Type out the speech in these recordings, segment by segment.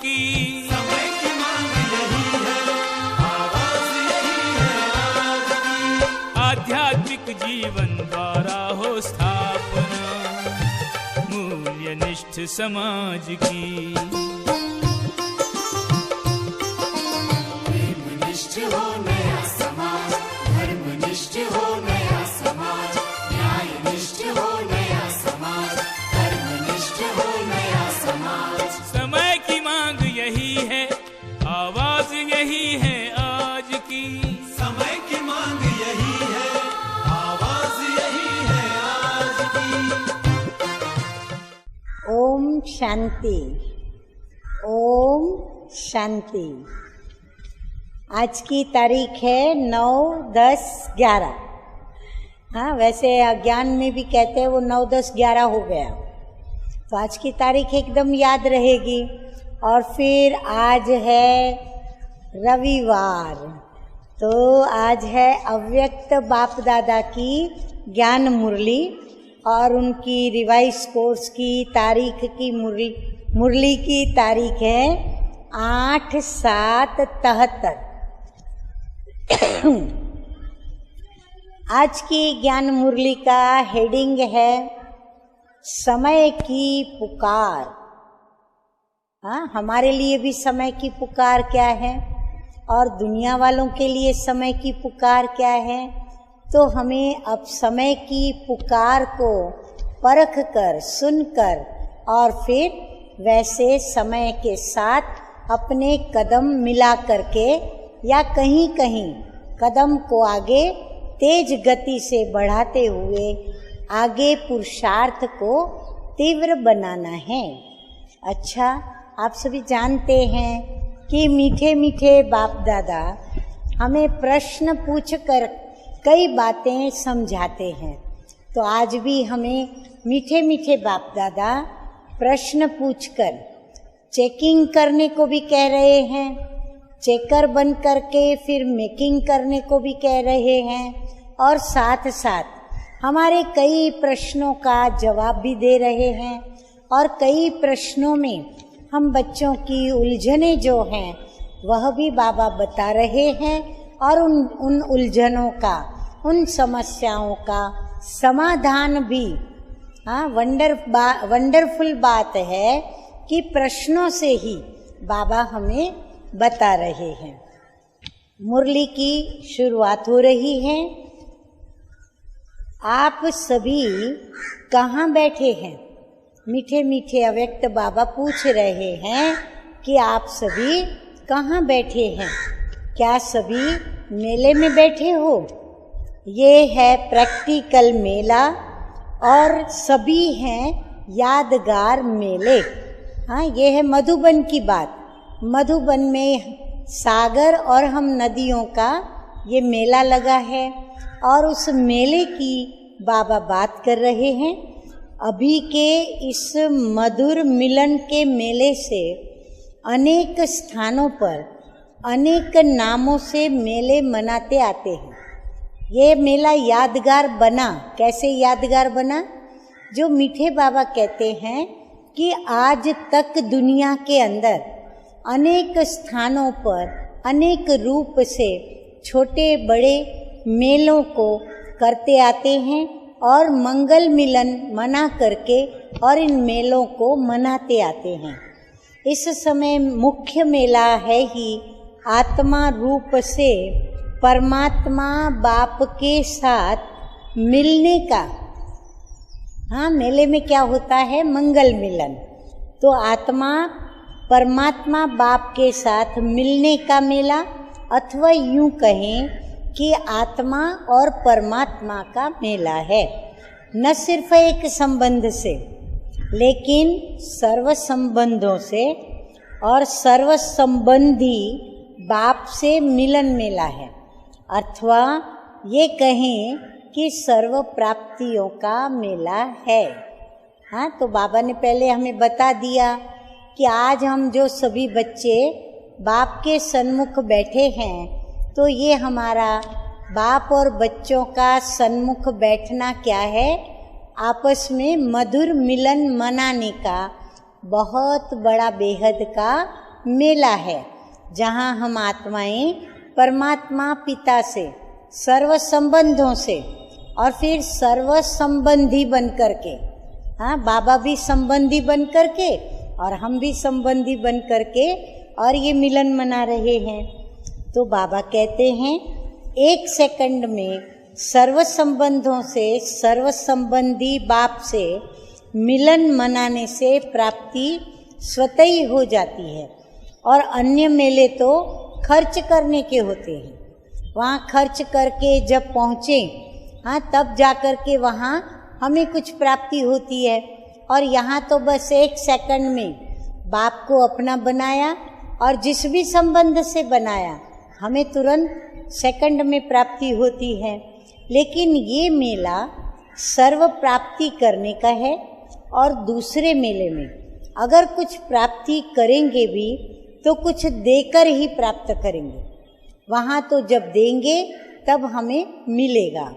की। समय की मांग यही है, आवाज यही है आज की। आध्यात्मिक जीवन द्वारा हो स्थापना मूल्यनिष्ठ समाज की। प्रेमनिष्ठ हो नया समाज, धर्मनिष्ठ हो नया समाज, न्यायनिष्ठ हो नया समाज, कर्मनिष्ठ हो नया समाज। समय की मांग यही है, आवाज यही है आज की। समय की मांग यही है, आवाज यही है आज की। ओम शांति, ओम शांति। आज की तारीख है 9-10-11। हाँ, वैसे ज्ञान में भी कहते हैं वो 9-10-11 हो गया, तो आज की तारीख एकदम याद रहेगी। और फिर आज है रविवार, तो आज है अव्यक्त बाप दादा की ज्ञान मुरली और उनकी रिवाइज कोर्स की तारीख की मुरली की तारीख है 8/7/73। आज की ज्ञान मुरली का हेडिंग है समय की पुकार। हाँ, हमारे लिए भी समय की पुकार क्या है और दुनिया वालों के लिए समय की पुकार क्या है। तो हमें अब समय की पुकार को परख कर, सुनकर और फिर वैसे समय के साथ अपने कदम मिला करके या कहीं कहीं कदम को आगे तेज गति से बढ़ाते हुए आगे पुरुषार्थ को तीव्र बनाना है। अच्छा, आप सभी जानते हैं कि मीठे मीठे बाप दादा हमें प्रश्न पूछकर कई बातें समझाते हैं। तो आज भी हमें मीठे मीठे बाप दादा प्रश्न पूछकर चेकिंग करने को भी कह रहे हैं, चेकर बन करके फिर मेकिंग करने को भी कह रहे हैं, और साथ साथ हमारे कई प्रश्नों का जवाब भी दे रहे हैं। और कई प्रश्नों में हम बच्चों की उलझने जो हैं वह भी बाबा बता रहे हैं, और उन उलझनों का, उन समस्याओं का समाधान भी। हाँ, वंडरफुल बात है कि प्रश्नों से ही बाबा हमें बता रहे हैं। मुरली की शुरुआत हो रही है। आप सभी कहाँ बैठे हैं? मीठे मीठे अव्यक्त बाबा पूछ रहे हैं कि आप सभी कहाँ बैठे हैं? क्या सभी मेले में बैठे हो? ये है प्रैक्टिकल मेला और सभी हैं यादगार मेले। हाँ, ये है मधुबन की बात। मधुबन में सागर और हम नदियों का ये मेला लगा है और उस मेले की बाबा बात कर रहे हैं। अभी के इस मधुर मिलन के मेले से अनेक स्थानों पर अनेक नामों से मेले मनाते आते हैं। ये मेला यादगार बना, कैसे यादगार बना? जो मीठे बाबा कहते हैं कि आज तक दुनिया के अंदर अनेक स्थानों पर अनेक रूप से छोटे बड़े मेलों को करते आते हैं और मंगल मिलन मना करके और इन मेलों को मनाते आते हैं। इस समय मुख्य मेला है ही आत्मा रूप से परमात्मा बाप के साथ मिलने का। हाँ, मेले में क्या होता है? मंगल मिलन। तो आत्मा परमात्मा बाप के साथ मिलने का मेला, अथवा यूं कहें कि आत्मा और परमात्मा का मेला है। न सिर्फ एक संबंध से, लेकिन सर्व संबंधों से और सर्व संबंधी बाप से मिलन मेला है, अथवा ये कहें कि सर्व प्राप्तियों का मेला है। हाँ, तो बाबा ने पहले हमें बता दिया कि आज हम जो सभी बच्चे बाप के सन्मुख बैठे हैं, तो ये हमारा बाप और बच्चों का सन्मुख बैठना क्या है? आपस में मधुर मिलन मनाने का बहुत बड़ा बेहद का मेला है, जहाँ हम आत्माएं परमात्मा पिता से, सर्व संबंधों से और फिर सर्व संबंधी बन करके, हाँ, बाबा भी संबंधी बन करके और हम भी संबंधी बन करके और ये मिलन मना रहे हैं। तो बाबा कहते हैं 1 सेकंड में सर्व संबंधों से, सर्व संबंधी बाप से मिलन मनाने से प्राप्ति स्वतः ही हो जाती है। और अन्य मेले तो खर्च करने के होते हैं, वहाँ खर्च करके जब पहुँचे, हाँ, तब जा कर के वहाँ हमें कुछ प्राप्ति होती है। और यहाँ तो बस 1 सेकंड में बाप को अपना बनाया और जिस भी संबंध से बनाया हमें तुरंत सेकंड में प्राप्ति होती है। लेकिन ये मेला सर्व प्राप्ति करने का है और दूसरे मेले में अगर कुछ प्राप्ति करेंगे भी तो कुछ देकर ही प्राप्त करेंगे। वहाँ तो जब देंगे तब हमें मिलेगा,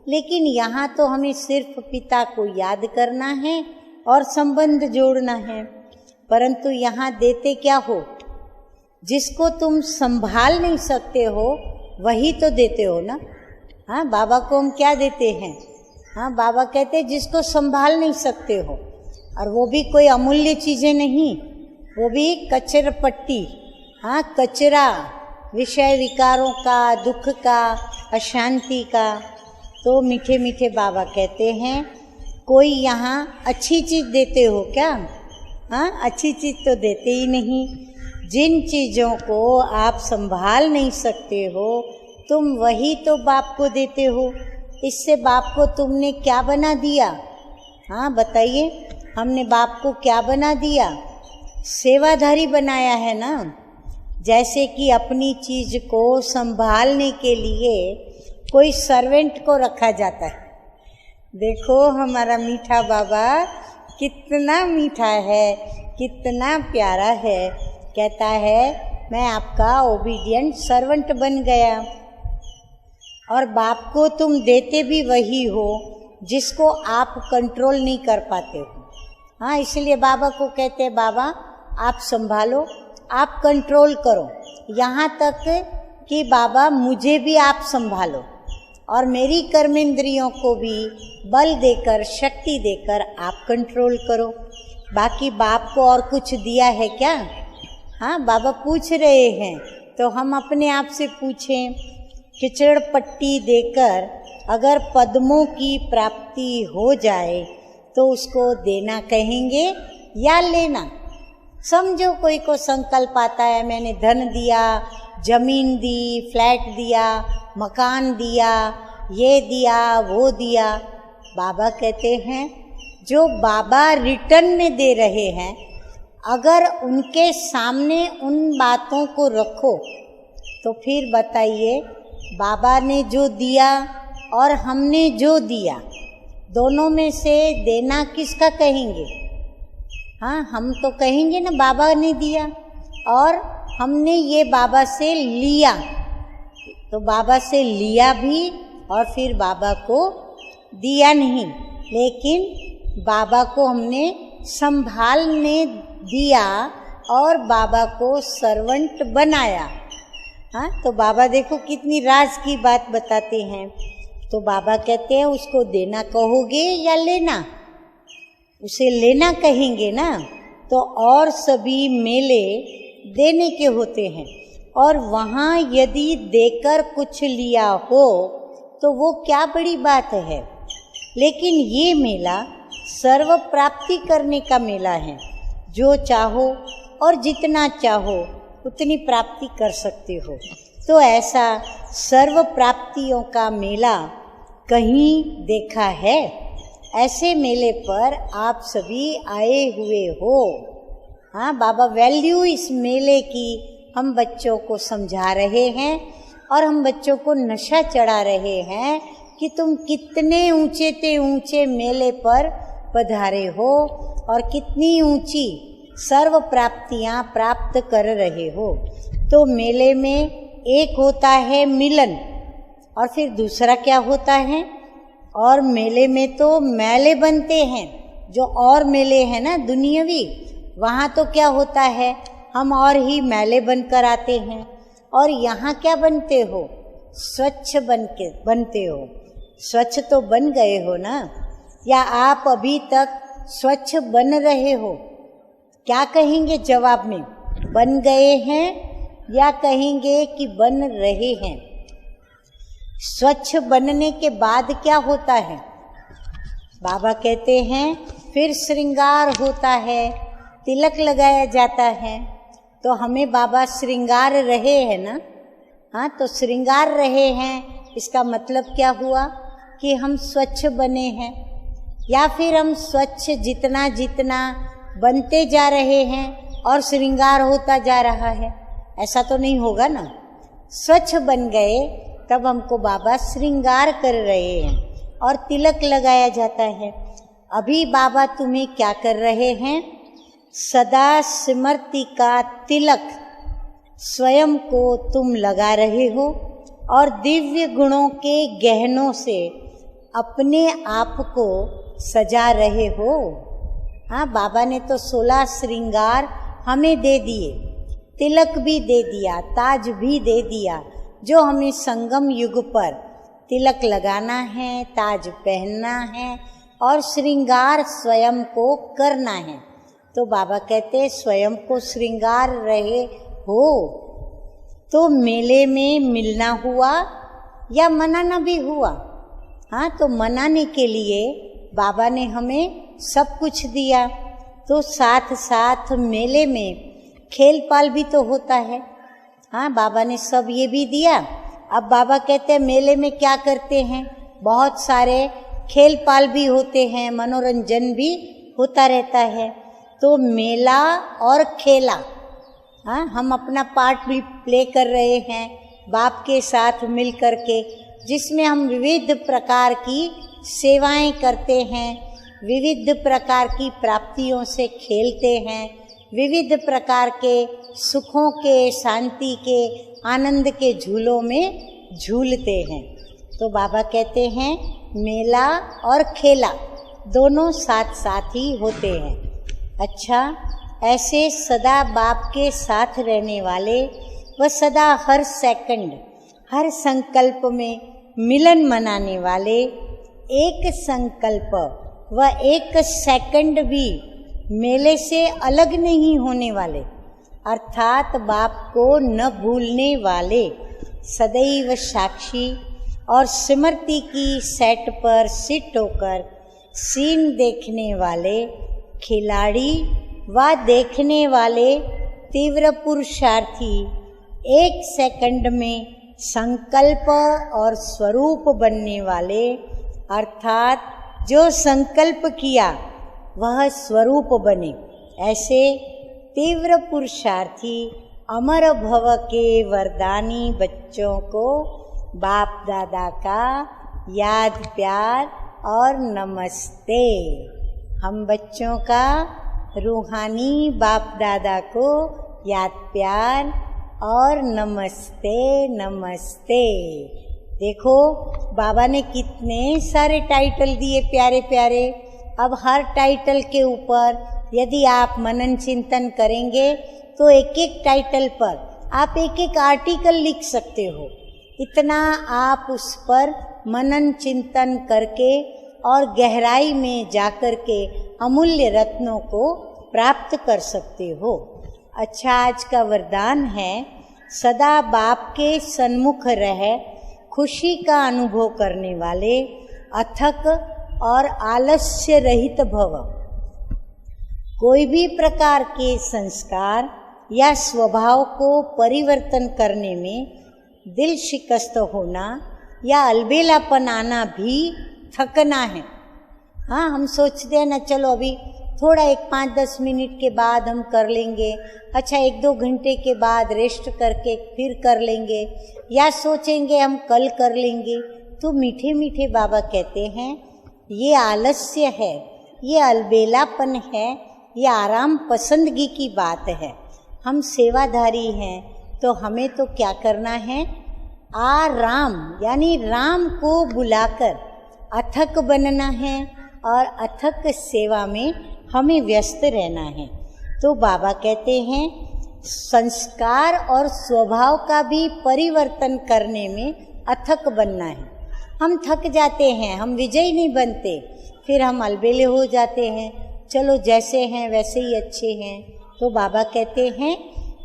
लेकिन यहाँ तो हमें सिर्फ पिता को याद करना है और संबंध जोड़ना है। परंतु यहाँ देते क्या हो? जिसको तुम संभाल नहीं सकते हो वही तो देते हो ना। हाँ, बाबा को हम क्या देते हैं? हाँ, बाबा कहते हैं जिसको संभाल नहीं सकते हो, और वो भी कोई अमूल्य चीज़ें नहीं, वो भी कचरा पट्टी, हाँ, कचरा, विषय विकारों का, दुख का, अशांति का। तो मीठे मीठे बाबा कहते हैं कोई यहाँ अच्छी चीज़ देते हो क्या? हाँ, अच्छी चीज़ तो देते ही नहीं। जिन चीज़ों को आप संभाल नहीं सकते हो तुम वही तो बाप को देते हो। इससे बाप को तुमने क्या बना दिया? हाँ, बताइए, हमने बाप को क्या बना दिया? सेवाधारी बनाया है ना। जैसे कि अपनी चीज़ को संभालने के लिए कोई सर्वेंट को रखा जाता है। देखो हमारा मीठा बाबा कितना मीठा है, कितना प्यारा है। कहता है मैं आपका ओबीडियंट सर्वेंट बन गया। और बाप को तुम देते भी वही हो जिसको आप कंट्रोल नहीं कर पाते हो। हाँ, इसलिए बाबा को कहते हैं बाबा आप संभालो, आप कंट्रोल करो। यहाँ तक कि बाबा मुझे भी आप संभालो और मेरी कर्मेंद्रियों को भी बल देकर, शक्ति देकर आप कंट्रोल करो। बाकी बाप को और कुछ दिया है क्या? हाँ, बाबा पूछ रहे हैं तो हम अपने आप से पूछें, खिचड़ पट्टी देकर अगर पद्मों की प्राप्ति हो जाए तो उसको देना कहेंगे या लेना? समझो कोई को संकल्प आता है मैंने धन दिया, जमीन दी, फ्लैट दिया, मकान दिया, ये दिया, वो दिया। बाबा कहते हैं जो बाबा रिटर्न में दे रहे हैं, अगर उनके सामने उन बातों को रखो तो फिर बताइए बाबा ने जो दिया और हमने जो दिया, दोनों में से देना किसका कहेंगे? हाँ, हम तो कहेंगे ना बाबा ने दिया और हमने ये बाबा से लिया। तो बाबा से लिया भी और फिर बाबा को दिया नहीं, लेकिन बाबा को हमने संभालने दिया और बाबा को सर्वेंट बनाया। हाँ, तो बाबा देखो कितनी राज की बात बताते हैं। तो बाबा कहते हैं उसको देना कहोगे या लेना? उसे लेना कहेंगे ना। तो और सभी मेले देने के होते हैं और वहाँ यदि देकर कुछ लिया हो तो वो क्या बड़ी बात है। लेकिन ये मेला सर्व प्राप्ति करने का मेला है। जो चाहो और जितना चाहो उतनी प्राप्ति कर सकते हो। तो ऐसा सर्व प्राप्तियों का मेला कहीं देखा है? ऐसे मेले पर आप सभी आए हुए हो। हाँ, बाबा वैल्यू इस मेले की हम बच्चों को समझा रहे हैं और हम बच्चों को नशा चढ़ा रहे हैं कि तुम कितने ऊंचे ते ऊंचे मेले पर पधारे हो और कितनी ऊंची सर्व प्राप्तियां प्राप्त कर रहे हो। तो मेले में एक होता है मिलन और फिर दूसरा क्या होता है? और मेले में तो मेले बनते हैं। जो और मेले हैं ना दुनियावी, वहाँ तो क्या होता है? हम और ही मैले बनकर आते हैं। और यहाँ क्या बनते हो? स्वच्छ बनते हो। स्वच्छ तो बन गए हो ना, या आप अभी तक स्वच्छ बन रहे हो? क्या कहेंगे जवाब में? बन गए हैं या कहेंगे कि बन रहे हैं? स्वच्छ बनने के बाद क्या होता है? बाबा कहते हैं फिर श्रृंगार होता है, तिलक लगाया जाता है। तो हमें बाबा श्रृंगार रहे हैं ना। हाँ, तो श्रृंगार रहे हैं, इसका मतलब क्या हुआ कि हम स्वच्छ बने हैं। या फिर हम स्वच्छ जितना जितना बनते जा रहे हैं और श्रृंगार होता जा रहा है, ऐसा तो नहीं होगा ना। स्वच्छ बन गए तब हमको बाबा श्रृंगार कर रहे हैं और तिलक लगाया जाता है। अभी बाबा तुम्हें क्या कर रहे हैं? सदा स्मृति का तिलक स्वयं को तुम लगा रहे हो और दिव्य गुणों के गहनों से अपने आप को सजा रहे हो। हाँ, बाबा ने तो 16 श्रृंगार हमें दे दिए, तिलक भी दे दिया, ताज भी दे दिया, जो हमें संगम युग पर तिलक लगाना है, ताज पहनना है और श्रृंगार स्वयं को करना है। तो बाबा कहते स्वयं को श्रृंगार रहे हो। तो मेले में मिलना हुआ या मनाना भी हुआ। हाँ, तो मनाने के लिए बाबा ने हमें सब कुछ दिया, तो साथ साथ मेले में खेल पाल भी तो होता है। हाँ, बाबा ने सब ये भी दिया। अब बाबा कहते हैं मेले में क्या करते हैं? बहुत सारे खेल पाल भी होते हैं, मनोरंजन भी होता रहता है। तो मेला और खेला, हाँ, हम अपना पार्ट भी प्ले कर रहे हैं बाप के साथ मिल कर के, जिसमें हम विविध प्रकार की सेवाएं करते हैं, विविध प्रकार की प्राप्तियों से खेलते हैं, विविध प्रकार के सुखों के, शांति के, आनंद के झूलों में झूलते हैं। तो बाबा कहते हैं मेला और खेला दोनों साथ साथ ही होते हैं। अच्छा, ऐसे सदा बाप के साथ रहने वाले व सदा हर सेकंड, हर संकल्प में मिलन मनाने वाले, एक संकल्प व एक सेकंड भी मेले से अलग नहीं होने वाले, अर्थात बाप को न भूलने वाले, सदैव साक्षी और स्मृति की सेट पर सिट होकर सीन देखने वाले खिलाड़ी व देखने वाले तीव्र पुरुषार्थी, एक सेकंड में संकल्प और स्वरूप बनने वाले, अर्थात जो संकल्प किया वह स्वरूप बने, ऐसे तीव्र पुरुषार्थी अमर भव के वरदानी बच्चों को बाप दादा का याद प्यार और नमस्ते। हम बच्चों का रूहानी बाप दादा को याद प्यार और नमस्ते नमस्ते। देखो बाबा ने कितने सारे टाइटल दिए प्यारे प्यारे। अब हर टाइटल के ऊपर यदि आप मनन चिंतन करेंगे तो एक एक टाइटल पर आप एक एक आर्टिकल लिख सकते हो। इतना आप उस पर मनन चिंतन करके और गहराई में जाकर के अमूल्य रत्नों को प्राप्त कर सकते हो। अच्छा, आज का वरदान है सदा बाप के सन्मुख रह खुशी का अनुभव करने वाले, अथक और आलस्य रहित भव। कोई भी प्रकार के संस्कार या स्वभाव को परिवर्तन करने में दिल शिकस्त होना या अलबेलापन आना भी थकना है। हाँ, हम सोचते हैं ना चलो अभी थोड़ा 1-5-10 मिनट के बाद हम कर लेंगे, अच्छा 1-2 घंटे के बाद रेस्ट करके फिर कर लेंगे, या सोचेंगे हम कल कर लेंगे। तो मीठे मीठे बाबा कहते हैं ये आलस्य है, ये अलबेलापन है, ये आराम पसंदगी की बात है। हम सेवाधारी हैं तो हमें तो क्या करना है, आराम यानी राम को बुलाकर अथक बनना है और अथक सेवा में हमें व्यस्त रहना है। तो बाबा कहते हैं संस्कार और स्वभाव का भी परिवर्तन करने में अथक बनना है। हम थक जाते हैं, हम विजयी नहीं बनते, फिर हम अलबेले हो जाते हैं, चलो जैसे हैं वैसे ही अच्छे हैं। तो बाबा कहते हैं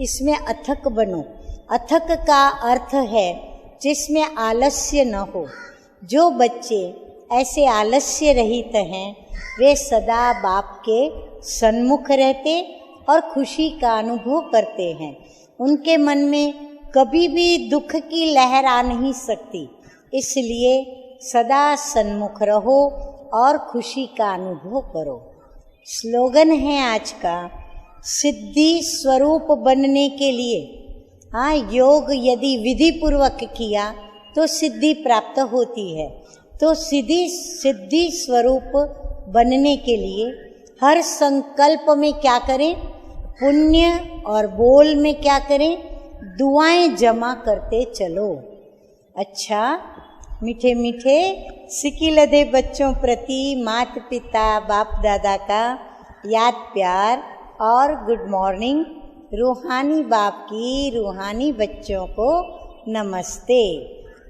इसमें अथक बनो। अथक का अर्थ है जिसमें आलस्य न हो। जो बच्चे ऐसे आलस्य रहित हैं वे सदा बाप के सन्मुख रहते और खुशी का अनुभव करते हैं। उनके मन में कभी भी दुख की लहर आ नहीं सकती, इसलिए सदा सन्मुख रहो और खुशी का अनुभव करो। स्लोगन है आज का, सिद्धि स्वरूप बनने के लिए। हाँ, योग यदि विधि पूर्वक किया तो सिद्धि प्राप्त होती है। तो सिद्धि स्वरूप बनने के लिए हर संकल्प में क्या करें, पुण्य और बोल में क्या करें, दुआएं जमा करते चलो। अच्छा, मीठे मीठे सिकिलधे बच्चों प्रति माता पिता बाप दादा का याद प्यार और गुड मॉर्निंग। रूहानी बाप की रूहानी बच्चों को नमस्ते।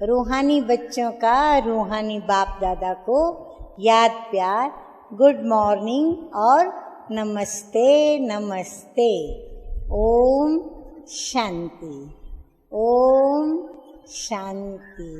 रूहानी बच्चों का रूहानी बाप दादा को याद प्यार, गुड मॉर्निंग और नमस्ते नमस्ते। ओम शांति, ओम शांति।